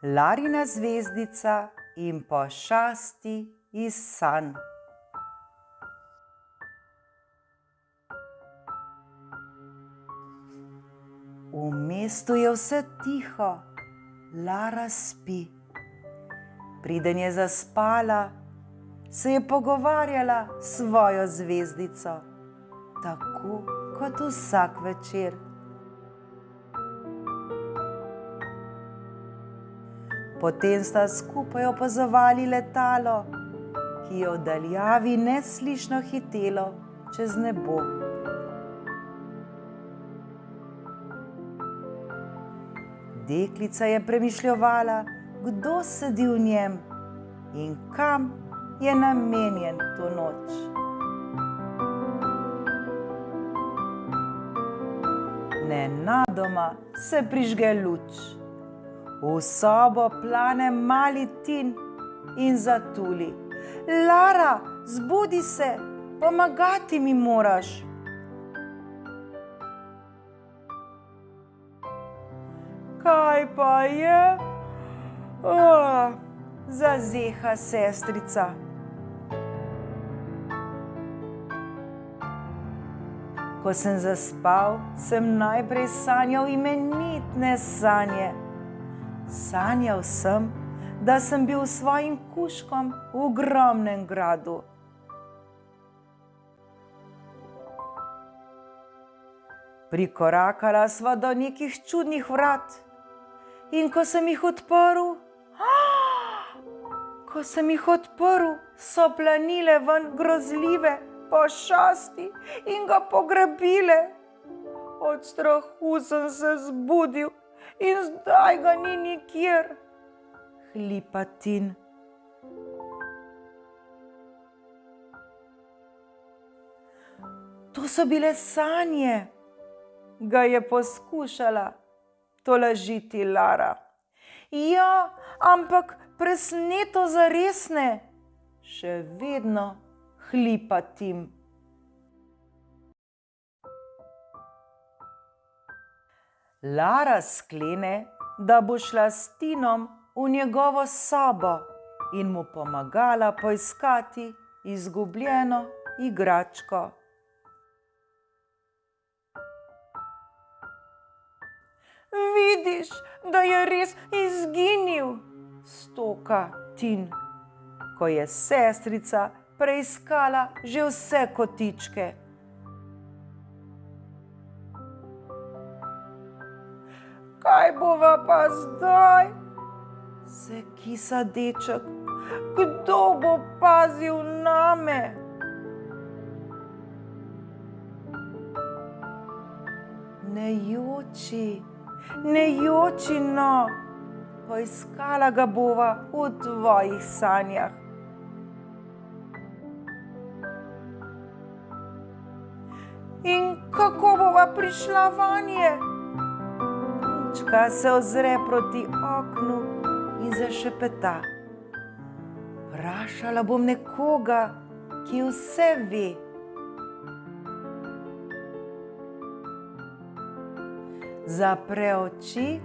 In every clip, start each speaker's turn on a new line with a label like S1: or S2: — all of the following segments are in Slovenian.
S1: Larina zvezdica in pošasti iz sanj. V mestu je vse tiho, Lara spi. Preden je zaspala, se je pogovarjala s svojo zvezdico, tako kot vsak večer. Potem sta skupaj opazovali letalo, ki je v daljavi neslišno hitelo čez nebo. Deklica je premišljovala, kdo sedi v njem in kam je namenjen to noč. Nenadoma se prižge luč. V sobo plane mali Tin in zatuli. Lara, zbudi se, pomagati mi moraš. Kaj pa je? Zazeha sestrica. Ko sem zaspal, sem najprej sanjal imenitne sanje. Sanjal sem, da sem bil s svojim kužkom v ogromnem gradu. Prikorakala sva do nekih čudnih vrat in ko sem jih odprl, so planile ven grozljive pošasti in ga pograbile. Od strahu sem se zbudil in zdaj ga ni nikjer, hlipa Tin. To so bile sanje, ga je poskušala tolažiti Lara. Ja, ampak presneto zares ne, še vedno hlipa Tim. Lara sklene, da bo šla s Tinom v njegovo sobo in mu pomagala poiskati izgubljeno igračko. Vidiš, da je res izginil, stoka Tin, ko je sestrica preiskala že vse kotičke. Kaj bova pa zdaj? Se kisa deček. Kdo bo pazil name? Ne joči, no, poiskala ga bova v tvojih sanjah. In kako bova prišla vanje? Punčka se ozre proti oknu in zašepeta. Vprašala bom nekoga, ki vse ve. Zapre oči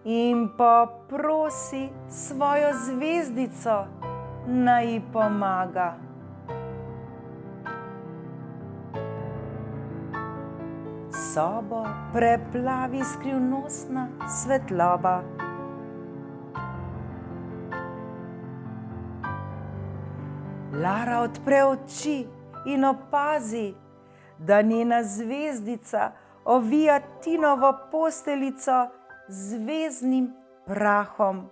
S1: in poprosi svojo zvezdico, naj ji pomaga. Sobo preplavi skrivnostna svetloba. Lara odpre oči in opazi, da njena zvezdica ovija Tinovo posteljico z zvezdnim prahom.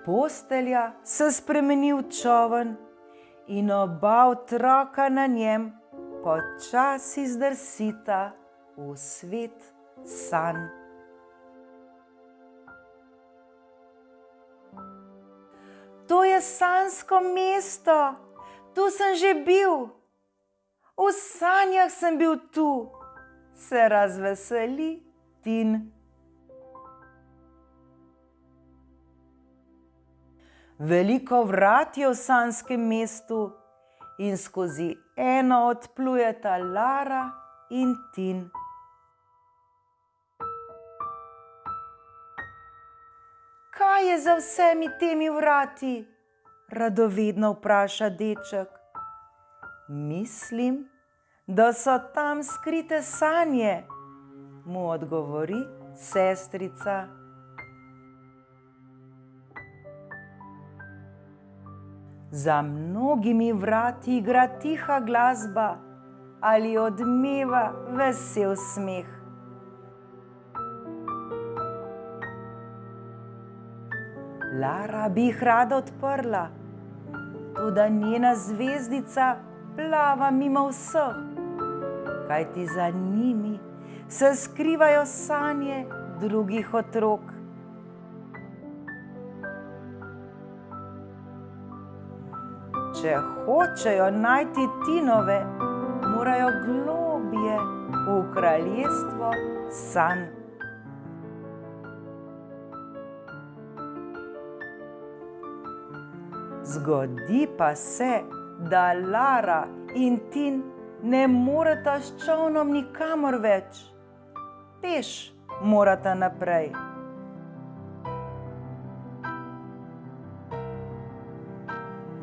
S1: Postelja se spremeni v čoln in oba otroka na njem počasi zdrsita v svet sanj. To je sanjsko mesto, tu sem že bil. V sanjah sem bil tu, se razveseli Tin. Veliko vrat je v sanjskem mestu in skozi eno odplujeta Lara in Tin. Kaj je za vsemi temi vrati? Radovedno vpraša deček. Mislim, da so tam skrite sanje, mu odgovori sestrica. Za mnogimi vrati igra tiha glasba ali odmeva vesel smeh. Lara bi jih rada odprla, toda njena zvezdica plava mimo vseh, kajti za njimi se skrivajo sanje drugih otrok. Če hočejo najti Tinove, morajo globje v kraljestvo sanj. Zgodi pa se, da Lara in Tin ne moreta s čolnom nikamor več. Peš morata naprej.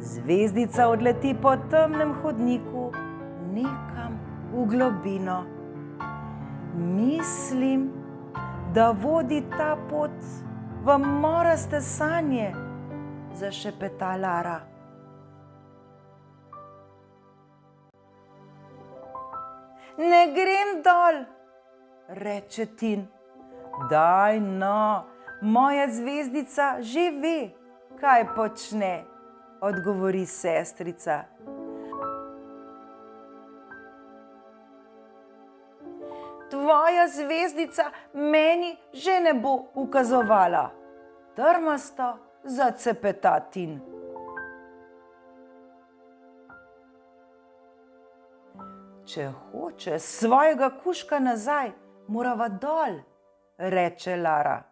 S1: Zvezdica odleti po temnem hodniku nekam v globino. Mislim, da vodi ta pot v moraste sanje, zašepeta Lara. Ne grem dol, reče Tin. Daj no, moja zvezdica že ve, kaj počne, odgovori sestrica. Tvoja zvezdica meni že ne bo ukazovala, trmasto zacepeta Tin. Če hoče svojega kužka nazaj, morava dol, reče Lara.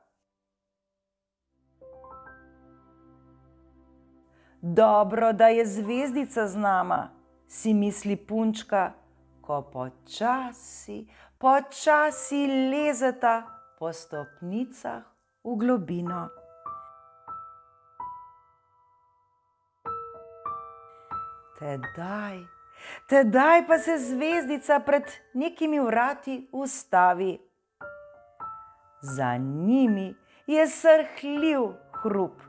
S1: Dobro, da je zvezdica z nama, si misli punčka, ko počasi lezeta po stopnicah v globino. Tedaj pa se zvezdica pred nekimi vrati ustavi. Za njimi je srhljiv hrup.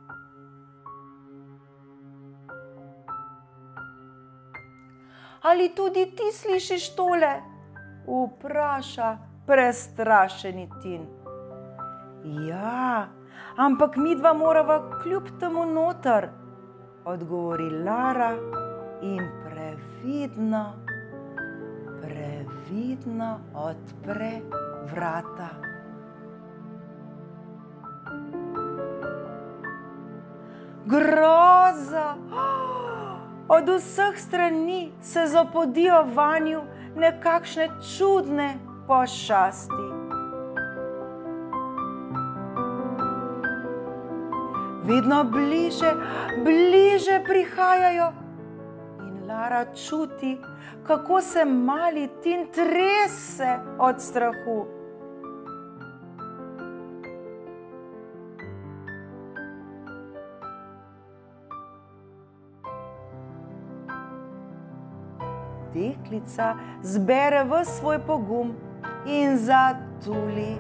S1: Ali tudi ti slišiš tole? Vpraša prestrašeni Tin. Ja, ampak midva morava kljub temu noter, odgovori Lara in previdno odpre vrata. Groza! Od vseh strani se zapodijo vanju nekakšne čudne pošasti. Vedno bliže prihajajo in Lara čuti, kako se mali Tin trese od strahu. Deklica zbere ves svoj pogum in zatuli.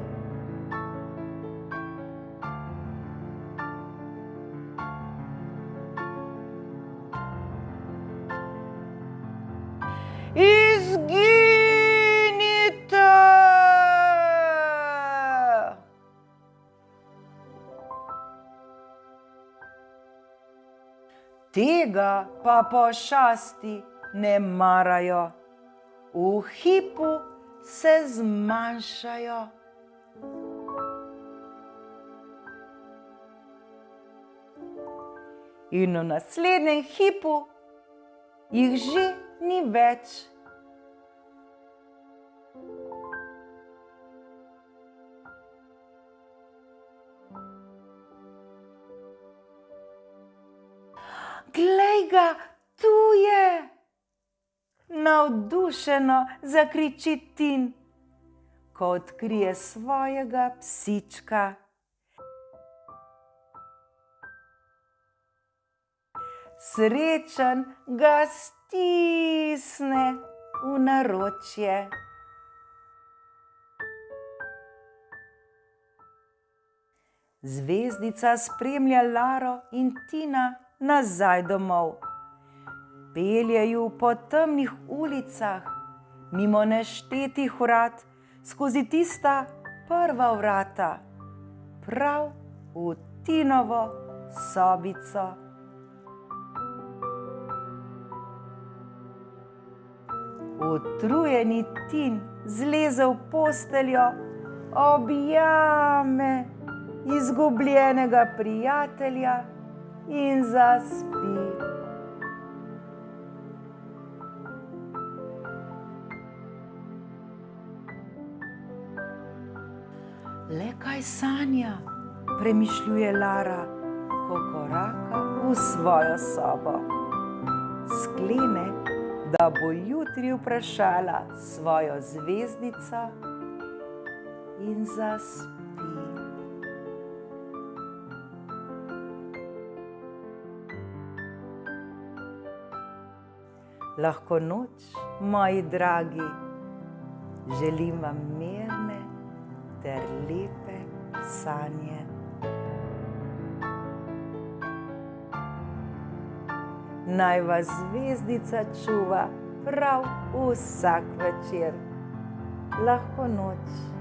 S1: Izginite! Tega pa pošasti ne marajo. V hipu se zmanjšajo. In v naslednjem hipu jih že ni več. Glej ga, tu je! Navdušeno zakriči Tin, ko odkrije svojega psička. Srečen ga stisne v naročje. Zvezdica spremlja Laro in Tina nazaj domov. Pelje ju po temnih ulicah, mimo neštetih vrat, skozi tista prva vrata, prav v Tinovo sobico. Utrujeni Tin zleze v posteljo, objame izgubljenega prijatelja in zaspi. Le kaj sanja, premišljuje Lara, ko koraka v svojo sobo. Sklene, da bo jutri vprašala svojo zvezdico in zaspi. Lahko noč, moji dragi, želim vam mirne ter lepe sanje. Naj vas zvezdica čuva prav vsak večer. Lahko noč.